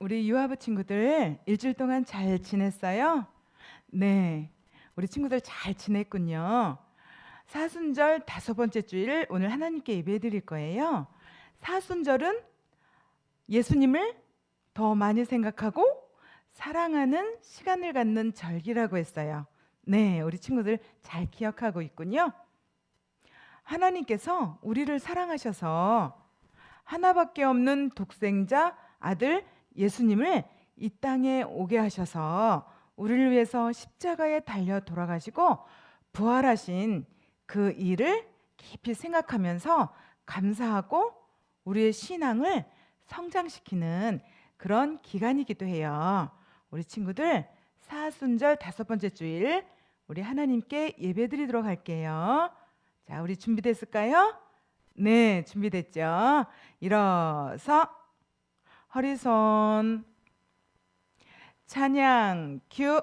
우리 유아부 친구들 일주일 동안 잘 지냈어요? 네, 우리 친구들 잘 지냈군요. 사순절 5번째 주일 오늘 하나님께 예배 드릴 거예요. 사순절은 예수님을 더 많이 생각하고 사랑하는 시간을 갖는 절기라고 했어요. 네, 우리 친구들 잘 기억하고 있군요. 하나님께서 우리를 사랑하셔서 하나밖에 없는 독생자 아들 예수님을 이 땅에 오게 하셔서 우리를 위해서 십자가에 달려 돌아가시고 부활하신 그 일을 깊이 생각하면서 감사하고 우리의 신앙을 성장시키는 그런 기간이기도 해요. 우리 친구들 사순절 5번째 주일 우리 하나님께 예배드리도록 할게요. 자, 우리 준비됐을까요? 네, 준비됐죠? 일어서 허리 손 찬양 큐.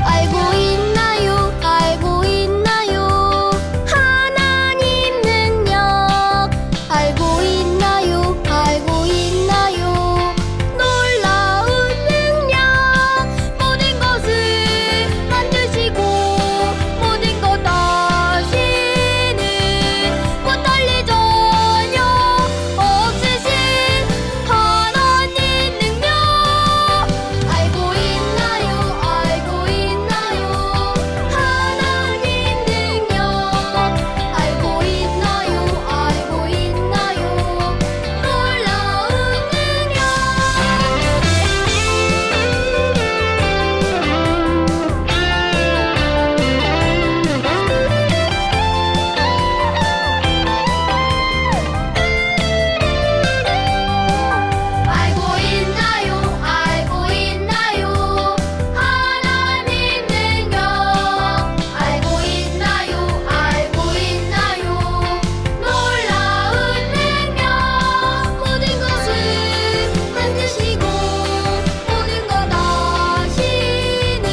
알고 있나요? 하나님 능력 알고 있나요? 놀라운 능력 모든 것을 만드시고 모든 것 다시는 못할 일 전혀 없으신 하나님 능력 알고 있나요? 하나님 능력 알고 있나요? 놀라운 알고 있나요? 하나님 능력 알고 있나요? 놀라운 능력 모든 것을 만드시고 모든 것 다시는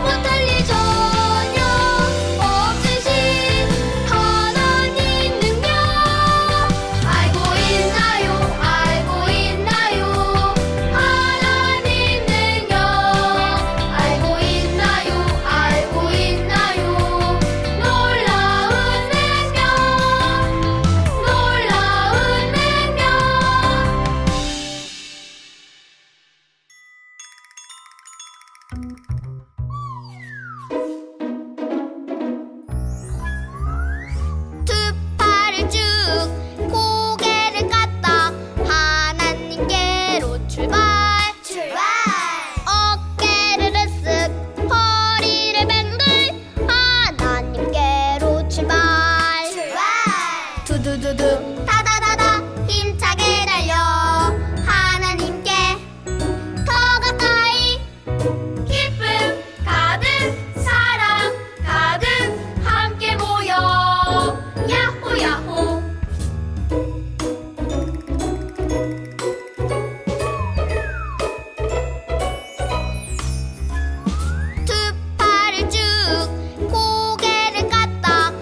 못할 일 전혀 없으신 하나님 능력 알고 있나요? 하나님 능력 알고 있나요? 놀라운 능력 두 팔을 쭉 고개를 깠다 하나님께로 출발 어깨를 으쓱 허리를 뱅글 하나님께로 출발 두두두두 다다다다 힘차게 달려 하나님께 더 가까이 기쁨 가득 사랑 가득 함께 모여 야호 야호 두 팔을 쭉 고개를 깠다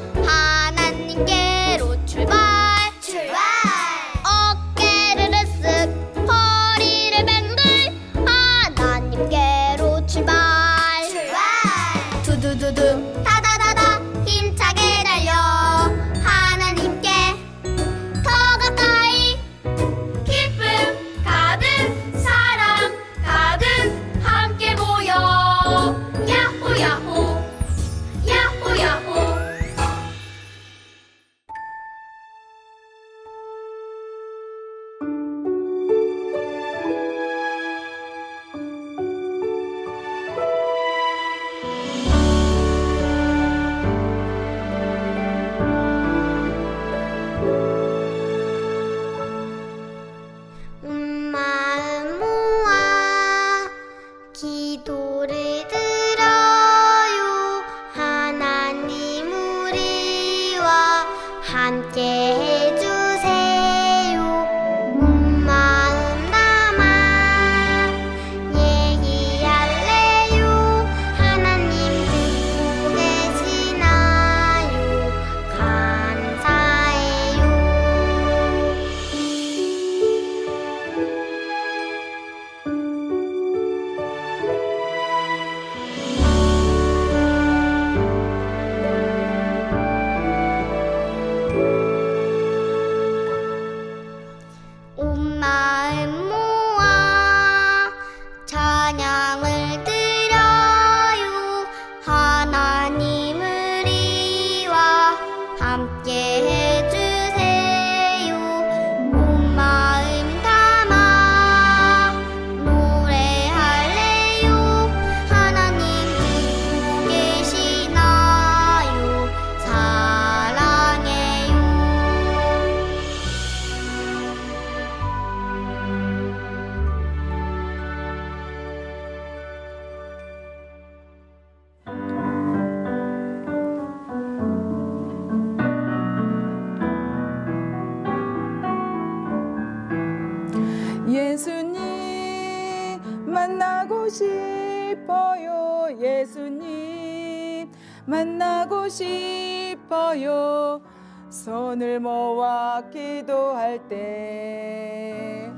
만나고 싶어요. 손을 모아 기도할 때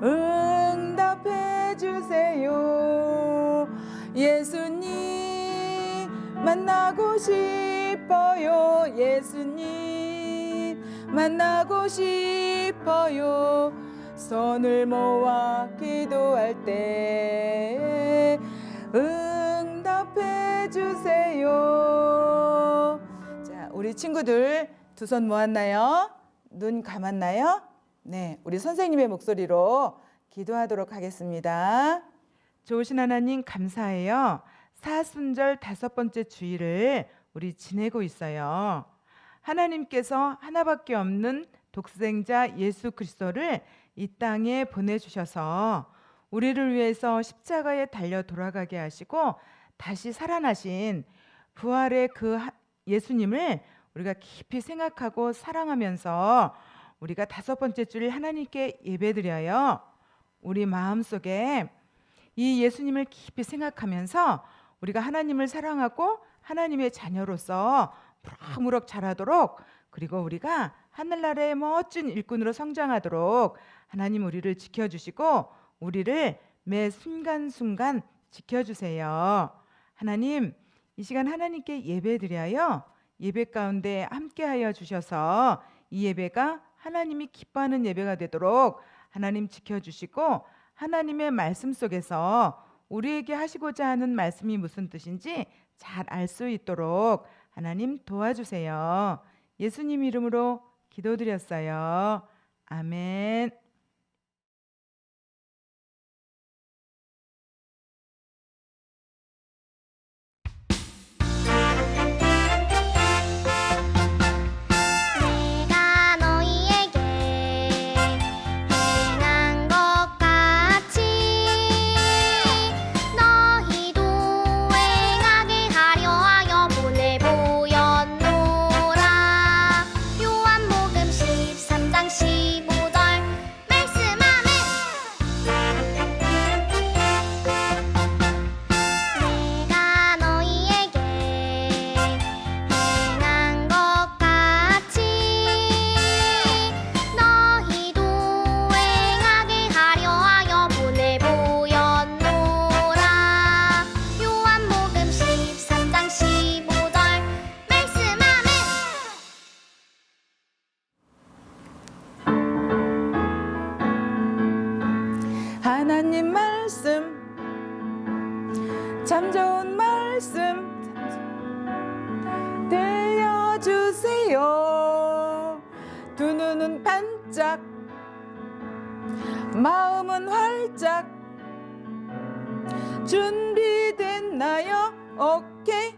응답해 주세요. 예수님 만나고 싶어요. 예수님 만나고 싶어요. 손을 모아 기도할 때 응답해 주세요. 자, 우리 친구들 두 손 모았나요? 눈 감았나요? 네, 우리 선생님의 목소리로 기도하도록 하겠습니다. 좋으신 하나님 감사해요. 사순절 5번째 주일을 우리 지내고 있어요. 하나님께서 하나밖에 없는 독생자 예수 그리스도를 이 땅에 보내주셔서 우리를 위해서 십자가에 달려 돌아가게 하시고 다시 살아나신 부활의 그 예수님을 우리가 깊이 생각하고 사랑하면서 우리가 5번째 주일 하나님께 예배드려요. 우리 마음속에 이 예수님을 깊이 생각하면서 우리가 하나님을 사랑하고 하나님의 자녀로서 무럭무럭 자라도록, 그리고 우리가 하늘나라의 멋진 일꾼으로 성장하도록 하나님 우리를 지켜주시고 우리를 매 순간순간 지켜주세요. 하나님, 이 시간 하나님께 예배드려요. 예배 가운데 함께하여 주셔서 이 예배가 하나님이 기뻐하는 예배가 되도록 하나님 지켜주시고 하나님의 말씀 속에서 우리에게 하시고자 하는 말씀이 무슨 뜻인지 잘 알 수 있도록 하나님 도와주세요. 예수님 이름으로 기도드렸어요. 아멘. 내가 너희에게 행한 것 같이 너희도 행하게 하려 하여 보내보였노라. 요한복음 13장 15절 말씀하면 내가 너희에게 행한 것 같이 너희도 행하게 하려 하여 보내보였노라. 요한복음 13장 15절 말씀하면 하나님 말씀, 참 좋은 말씀 들려주세요. 두 눈은 반짝, 마음은 활짝. 준비됐나요? 오케이.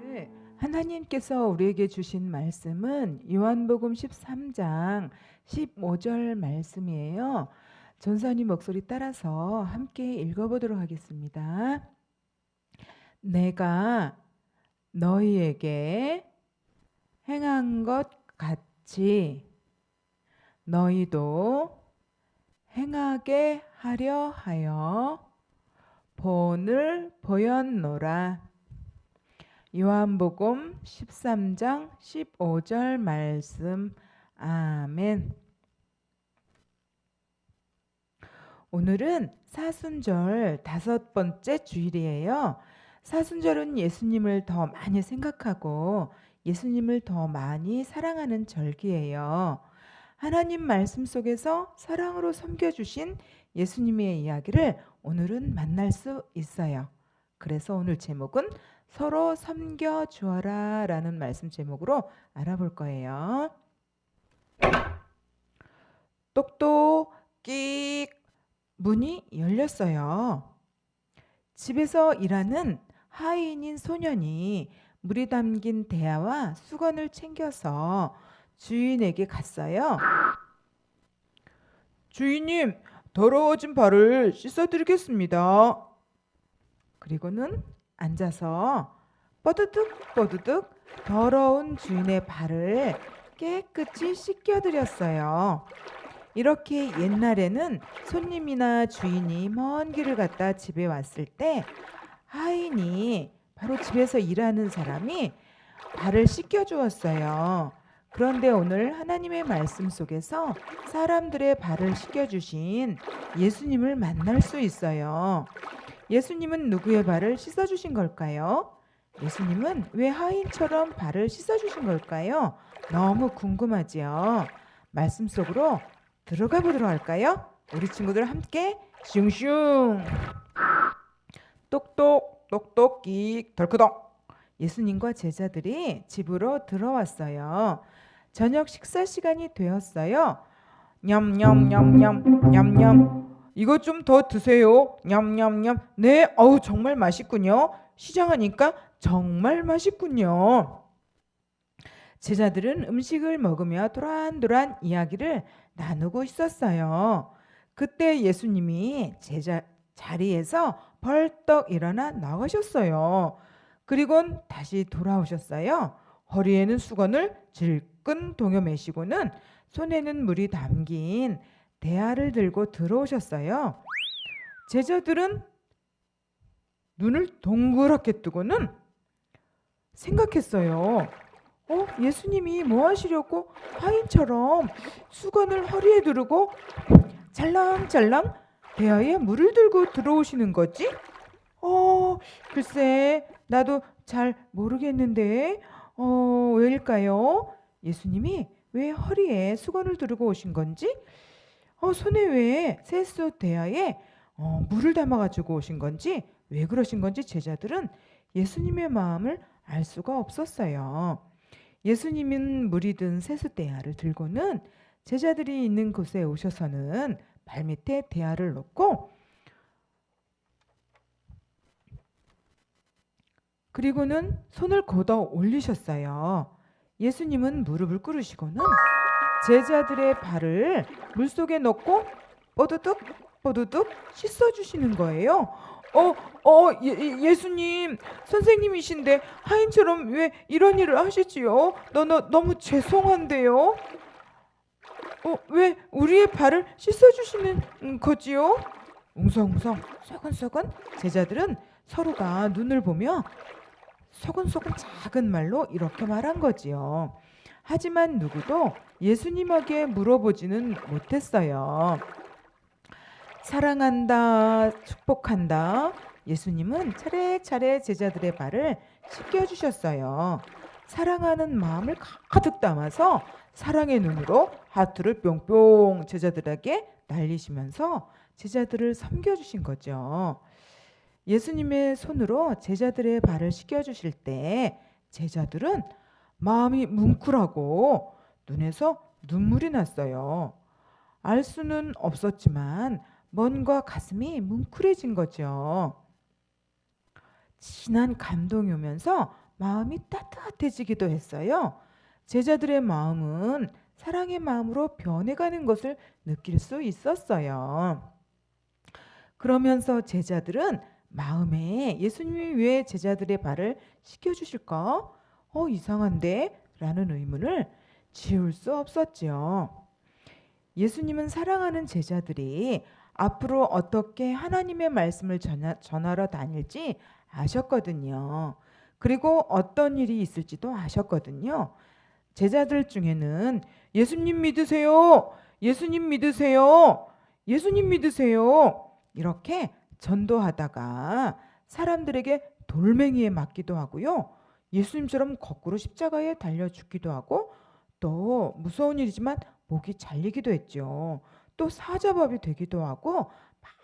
네, 하나님께서 우리에게 주신 말씀은 요한복음 13장 15절 말씀이에요. 전사님 목소리 따라서 함께 읽어보도록 하겠습니다. 내가 너희에게 행한 것 같이 너희도 행하게 하려 하여 본을 보였노라. 요한복음 13장 15절 말씀. 아멘. 오늘은 사순절 5번째 주일이에요. 사순절은 예수님을 더 많이 생각하고 예수님을 더 많이 사랑하는 절기예요. 하나님 말씀 속에서 사랑으로 섬겨주신 예수님의 이야기를 오늘은 만날 수 있어요. 그래서 오늘 제목은 서로 섬겨주어라 라는 말씀 제목으로 알아볼 거예요. 똑똑 끽 문이 열렸어요. 집에서 일하는 하인인 소년이 물이 담긴 대야와 수건을 챙겨서 주인에게 갔어요. 주인님, 더러워진 발을 씻어드리겠습니다. 그리고는 앉아서 뻐드득 뻐드득 더러운 주인의 발을 깨끗이 씻겨드렸어요. 이렇게 옛날에는 손님이나 주인이 먼 길을 갔다 집에 왔을 때 하인이 바로 집에서 일하는 사람이 발을 씻겨 주었어요. 그런데 오늘 하나님의 말씀 속에서 사람들의 발을 씻겨 주신 예수님을 만날 수 있어요. 예수님은 누구의 발을 씻어 주신 걸까요? 예수님은 왜 하인처럼 발을 씻어 주신 걸까요? 너무 궁금하지요. 말씀 속으로 들어가 보도록 할까요? 우리 친구들 함께 슝슝 똑똑 똑똑 끽 덜크덕. 예수님과 제자들이 집으로 들어왔어요. 저녁 식사 시간이 되었어요. 냠냠냠냠 냠냠. 이거 좀 더 드세요. 냠냠냠. 네, 어우 정말 맛있군요. 시장하니까 정말 맛있군요. 제자들은 음식을 먹으며 도란도란 이야기를 나누고 있었어요. 그때 예수님이 제자 자리에서 벌떡 일어나 나가셨어요. 그리곤 다시 돌아오셨어요. 허리에는 수건을 질끈 동여 매시고는 손에는 물이 담긴 대야를 들고 들어오셨어요. 제자들은 눈을 동그랗게 뜨고는 생각했어요. 예수님이 뭐 하시려고 하인처럼 수건을 허리에 두르고 잘랑잘랑 대야에 물을 들고 들어오시는 거지? 글쎄 나도 잘 모르겠는데 왜일까요? 예수님이 왜 허리에 수건을 두르고 오신 건지? 손에 왜 세수 대야에 물을 담아가지고 오신 건지? 왜 그러신 건지 제자들은 예수님의 마음을 알 수가 없었어요. 예수님은 물이 든 세수 대야를 들고는 제자들이 있는 곳에 오셔서는 발밑에 대야를 놓고 그리고는 손을 걷어 올리셨어요. 예수님은 무릎을 꿇으시고는 제자들의 발을 물속에 넣고 뽀드득 뽀드득 씻어주시는 거예요. 예수님 선생님이신데 하인처럼 왜 이런 일을 하시지요? 너무 죄송한데요. 왜 우리의 발을 씻어주시는 거지요? 웅성웅성 소근소근 제자들은 서로가 눈을 보며 소근소근 작은 말로 이렇게 말한 거지요. 하지만 누구도 예수님에게 물어보지는 못했어요. 사랑한다, 축복한다. 예수님은 차례차례 제자들의 발을 씻겨주셨어요. 사랑하는 마음을 가득 담아서 사랑의 눈으로 하트를 뿅뿅 제자들에게 날리시면서 제자들을 섬겨주신 거죠. 예수님의 손으로 제자들의 발을 씻겨주실 때 제자들은 마음이 뭉클하고 눈에서 눈물이 났어요. 알 수는 없었지만 뭔가 가슴이 뭉클해진 거죠. 진한 감동이 오면서 마음이 따뜻해지기도 했어요. 제자들의 마음은 사랑의 마음으로 변해가는 것을 느낄 수 있었어요. 그러면서 제자들은 마음에 예수님이 왜 제자들의 발을 씻겨주실까? 이상한데? 라는 의문을 지울 수 없었지요. 예수님은 사랑하는 제자들이 앞으로 어떻게 하나님의 말씀을 전하러 다닐지 아셨거든요. 그리고 어떤 일이 있을지도 아셨거든요. 제자들 중에는 예수님 믿으세요. 예수님 믿으세요. 예수님 믿으세요. 이렇게 전도하다가 사람들에게 돌멩이에 맞기도 하고요. 예수님처럼 거꾸로 십자가에 달려 죽기도 하고 또 무서운 일이지만 목이 잘리기도 했죠. 또 사자밥이 되기도 하고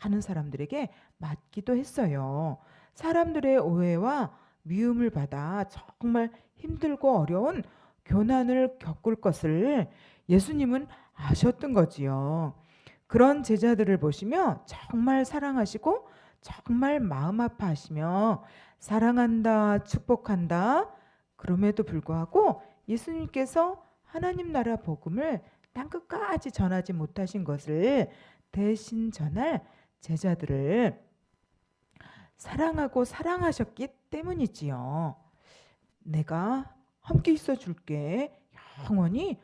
많은 사람들에게 맞기도 했어요. 사람들의 오해와 미움을 받아 정말 힘들고 어려운 고난을 겪을 것을 예수님은 아셨던 거지요. 그런 제자들을 보시며 정말 사랑하시고 정말 마음 아파하시며 사랑한다, 축복한다. 그럼에도 불구하고 예수님께서 하나님 나라 복음을 땅끝까지 전하지 못하신 것을 대신 전할 제자들을 사랑하고 사랑하셨기 때문이지요. 내가 함께 있어 줄게. 영원히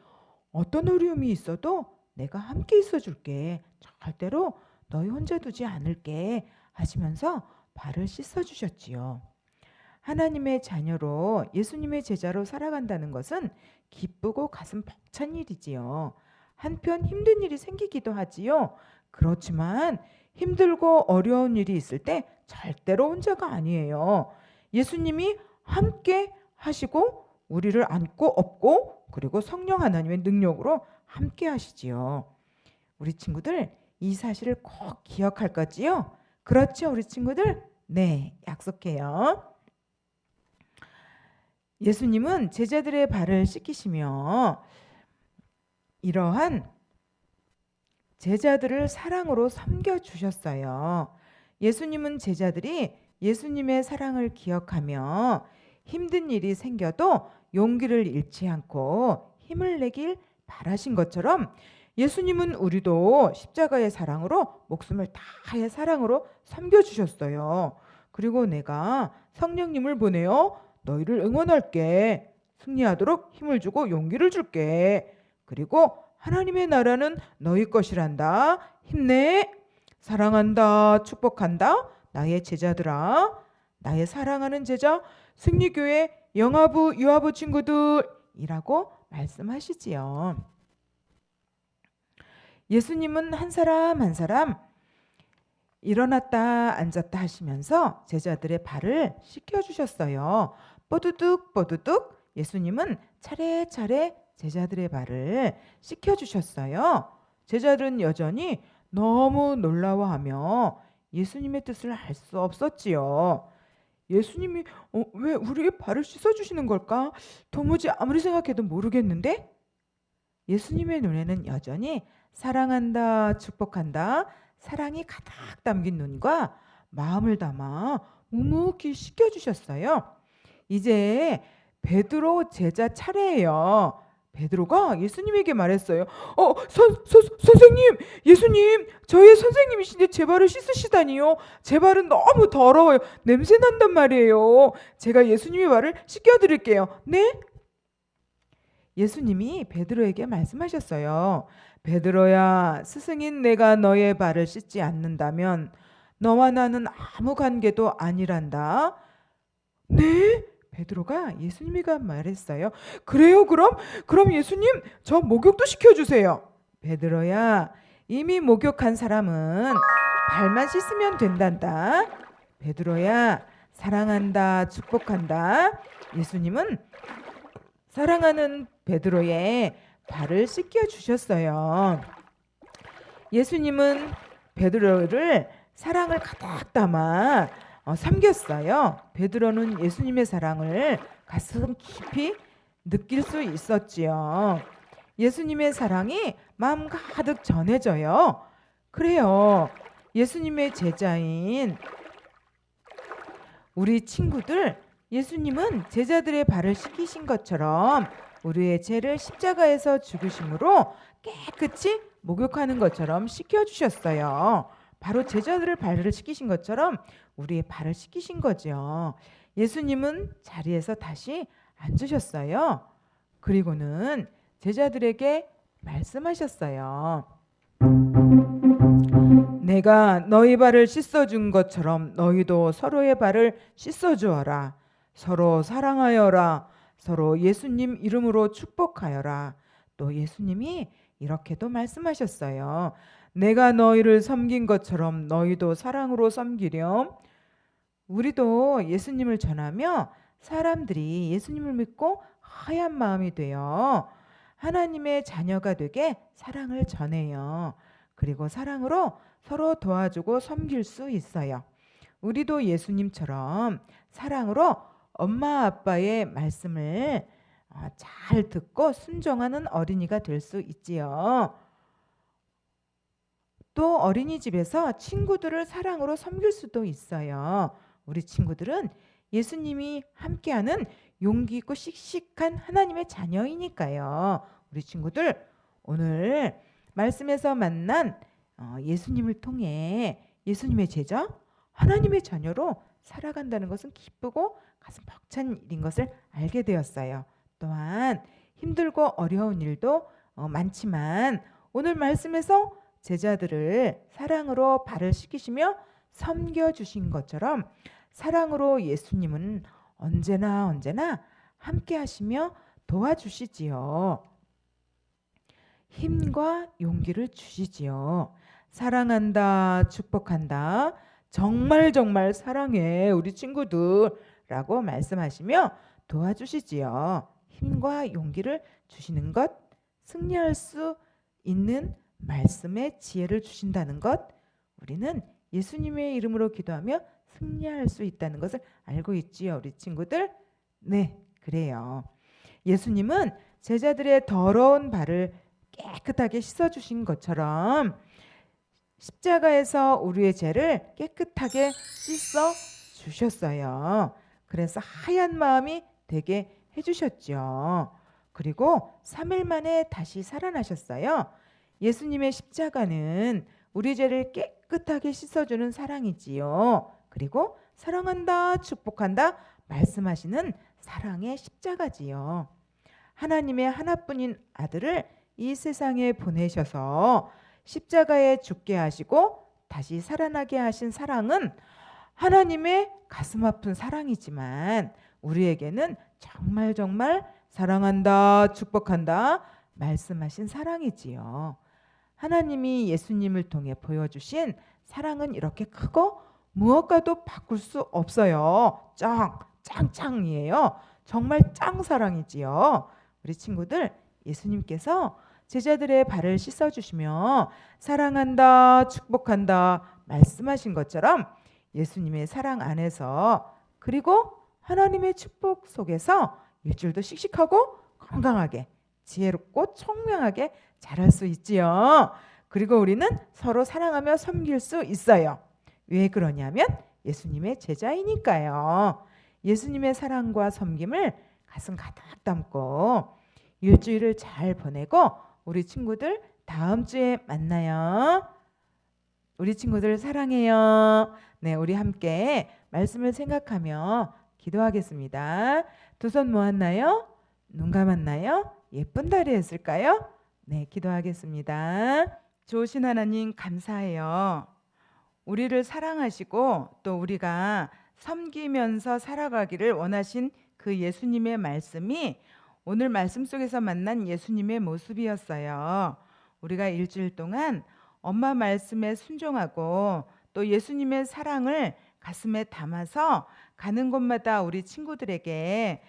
어떤 어려움이 있어도 내가 함께 있어 줄게. 절대로 너희 혼자 두지 않을게 하시면서 발을 씻어 주셨지요. 하나님의 자녀로 예수님의 제자로 살아간다는 것은 기쁘고 가슴 벅찬 일이지요. 한편 힘든 일이 생기기도 하지요. 그렇지만 힘들고 어려운 일이 있을 때 절대로 혼자가 아니에요. 예수님이 함께 하시고 우리를 안고 업고 그리고 성령 하나님의 능력으로 함께 하시지요. 우리 친구들 이 사실을 꼭 기억할 거지요? 그렇죠, 우리 친구들? 네, 약속해요. 예수님은 제자들의 발을 씻기시며 이러한 제자들을 사랑으로 섬겨주셨어요. 예수님은 제자들이 예수님의 사랑을 기억하며 힘든 일이 생겨도 용기를 잃지 않고 힘을 내길 바라신 것처럼 예수님은 우리도 십자가의 사랑으로 목숨을 다해 사랑으로 섬겨주셨어요. 그리고 내가 성령님을 보내어 너희를 응원할게. 승리하도록 힘을 주고 용기를 줄게. 그리고 하나님의 나라는 너희 것이란다. 힘내. 사랑한다. 축복한다. 나의 제자들아. 나의 사랑하는 제자 승리교회 영아부 유아부 친구들이라고 말씀하시지요. 예수님은 한 사람 한 사람 일어났다 앉았다 하시면서 제자들의 발을 씻겨주셨어요. 뽀드득 뽀드득 예수님은 차례차례 제자들의 발을 씻겨주셨어요. 제자들은 여전히 너무 놀라워하며 예수님의 뜻을 알 수 없었지요. 예수님이 왜 우리의 발을 씻어주시는 걸까? 도무지 아무리 생각해도 모르겠는데? 예수님의 눈에는 여전히 사랑한다, 축복한다, 사랑이 가득 담긴 눈과 마음을 담아 묵묵히 씻겨주셨어요. 이제 베드로 제자 차례예요. 베드로가 예수님에게 말했어요. 선생님, 예수님, 저의 선생님이신데 제 발을 씻으시다니요. 제 발은 너무 더러워요. 냄새 난단 말이에요. 제가 예수님의 발을 씻겨드릴게요. 네? 예수님이 베드로에게 말씀하셨어요. 베드로야, 스승인 내가 너의 발을 씻지 않는다면 너와 나는 아무 관계도 아니란다. 네? 베드로가 예수님이가 말했어요. 그래요, 그럼 예수님, 저 목욕도 시켜주세요. 베드로야, 이미 목욕한 사람은 발만 씻으면 된단다. 베드로야, 사랑한다, 축복한다. 예수님은 사랑하는 베드로의 발을 씻겨 주셨어요. 예수님은 베드로를 사랑을 가득 담아 섬겼어요. 베드로는 예수님의 사랑을 가슴 깊이 느낄 수 있었지요. 예수님의 사랑이 마음 가득 전해져요. 그래요. 예수님의 제자인 우리 친구들, 예수님은 제자들의 발을 씻기신 것처럼 우리의 죄를 십자가에서 죽으심으로 깨끗이 목욕하는 것처럼 씻겨주셨어요. 바로 제자들의 발을 씻기신 것처럼 우리의 발을 씻기신 거죠. 예수님은 자리에서 다시 앉으셨어요. 그리고는 제자들에게 말씀하셨어요. 내가 너희 발을 씻어준 것처럼 너희도 서로의 발을 씻어주어라. 서로 사랑하여라. 서로 예수님 이름으로 축복하여라. 또 예수님이 이렇게도 말씀하셨어요. 내가 너희를 섬긴 것처럼 너희도 사랑으로 섬기렴. 우리도 예수님을 전하며 사람들이 예수님을 믿고 하얀 마음이 되어 하나님의 자녀가 되게 사랑을 전해요. 그리고 사랑으로 서로 도와주고 섬길 수 있어요. 우리도 예수님처럼 사랑으로 엄마 아빠의 말씀을 잘 듣고 순종하는 어린이가 될 수 있지요. 또 어린이집에서 친구들을 사랑으로 섬길 수도 있어요. 우리 친구들은 예수님이 함께하는 용기 있고 씩씩한 하나님의 자녀이니까요. 우리 친구들 오늘 말씀에서 만난 예수님을 통해 예수님의 제자, 하나님의 자녀로 살아간다는 것은 기쁘고 가슴 벅찬 일인 것을 알게 되었어요. 또한 힘들고 어려운 일도 많지만 오늘 말씀에서 제자들을 사랑으로 발을 씻기시며 섬겨주신 것처럼 사랑으로 예수님은 언제나 함께 하시며 도와주시지요. 힘과 용기를 주시지요. 사랑한다, 축복한다, 정말 사랑해 우리 친구들 라고 말씀하시며 도와주시지요. 힘과 용기를 주시는 것, 승리할 수 있는 말씀의 지혜를 주신다는 것, 우리는 예수님의 이름으로 기도하며 승리할 수 있다는 것을 알고 있지요, 우리 친구들. 네, 그래요. 예수님은 제자들의 더러운 발을 깨끗하게 씻어주신 것처럼 십자가에서 우리의 죄를 깨끗하게 씻어 주셨어요. 그래서 하얀 마음이 되게 해주셨죠. 그리고 3일 만에 다시 살아나셨어요. 예수님의 십자가는 우리 죄를 깨끗하게 씻어주는 사랑이지요. 그리고 사랑한다, 축복한다 말씀하시는 사랑의 십자가지요. 하나님의 하나뿐인 아들을 이 세상에 보내셔서 십자가에 죽게 하시고 다시 살아나게 하신 사랑은 하나님의 가슴 아픈 사랑이지만 우리에게는 정말 사랑한다, 축복한다 말씀하신 사랑이지요. 하나님이 예수님을 통해 보여주신 사랑은 이렇게 크고 무엇과도 바꿀 수 없어요. 짱이에요. 정말 짱 사랑이지요. 우리 친구들, 예수님께서 제자들의 발을 씻어주시며 사랑한다, 축복한다 말씀하신 것처럼 예수님의 사랑 안에서 그리고 하나님의 축복 속에서 일주일도 씩씩하고 건강하게 지혜롭고 청명하게 자랄 수 있지요. 그리고 우리는 서로 사랑하며 섬길 수 있어요. 왜 그러냐면 예수님의 제자이니까요. 예수님의 사랑과 섬김을 가슴 가득 담고 일주일을 잘 보내고 우리 친구들 다음 주에 만나요. 우리 친구들 사랑해요. 네, 우리 함께 말씀을 생각하며 기도하겠습니다. 두 손 모았나요? 눈 감았나요? 예쁜 달이 했을까요? 네, 기도하겠습니다. 좋으신 하나님 감사해요. 우리를 사랑하시고 또 우리가 섬기면서 살아가기를 원하신 그 예수님의 말씀이 오늘 말씀 속에서 만난 예수님의 모습이었어요. 우리가 일주일 동안 엄마 말씀에 순종하고 또 예수님의 사랑을 가슴에 담아서 가는 곳마다 우리 친구들에게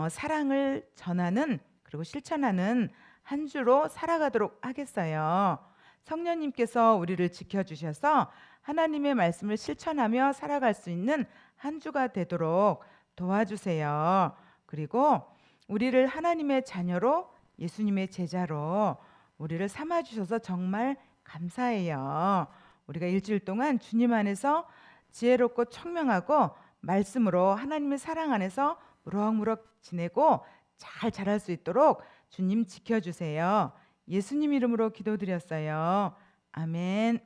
사랑을 전하는 그리고 실천하는 한 주로 살아가도록 하겠어요. 성령님께서 우리를 지켜주셔서 하나님의 말씀을 실천하며 살아갈 수 있는 한 주가 되도록 도와주세요. 그리고 우리를 하나님의 자녀로 예수님의 제자로 우리를 삼아주셔서 정말 감사해요. 우리가 일주일 동안 주님 안에서 지혜롭고 청명하고 말씀으로 하나님의 사랑 안에서 무럭무럭 지내고 잘 자랄 수 있도록 주님 지켜주세요. 예수님 이름으로 기도드렸어요. 아멘.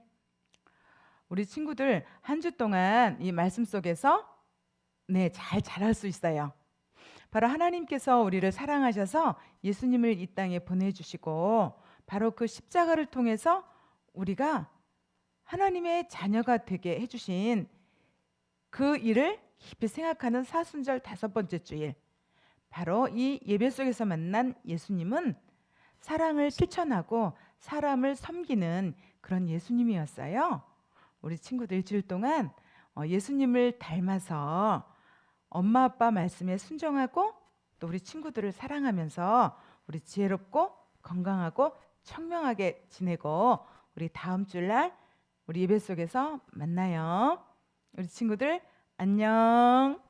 우리 친구들 한 주 동안 이 말씀 속에서 잘 자랄 수 있어요. 바로 하나님께서 우리를 사랑하셔서 예수님을 이 땅에 보내주시고 바로 그 십자가를 통해서 우리가 하나님의 자녀가 되게 해주신 그 일을 깊이 생각하는 사순절 5번째 주일, 바로 이 예배 속에서 만난 예수님은 사랑을 실천하고 사람을 섬기는 그런 예수님이었어요. 우리 친구들 일주일 동안 예수님을 닮아서 엄마 아빠 말씀에 순종하고 또 우리 친구들을 사랑하면서 우리 지혜롭고 건강하고 청명하게 지내고 우리 다음 주날 우리 예배 속에서 만나요. 우리 친구들 안녕.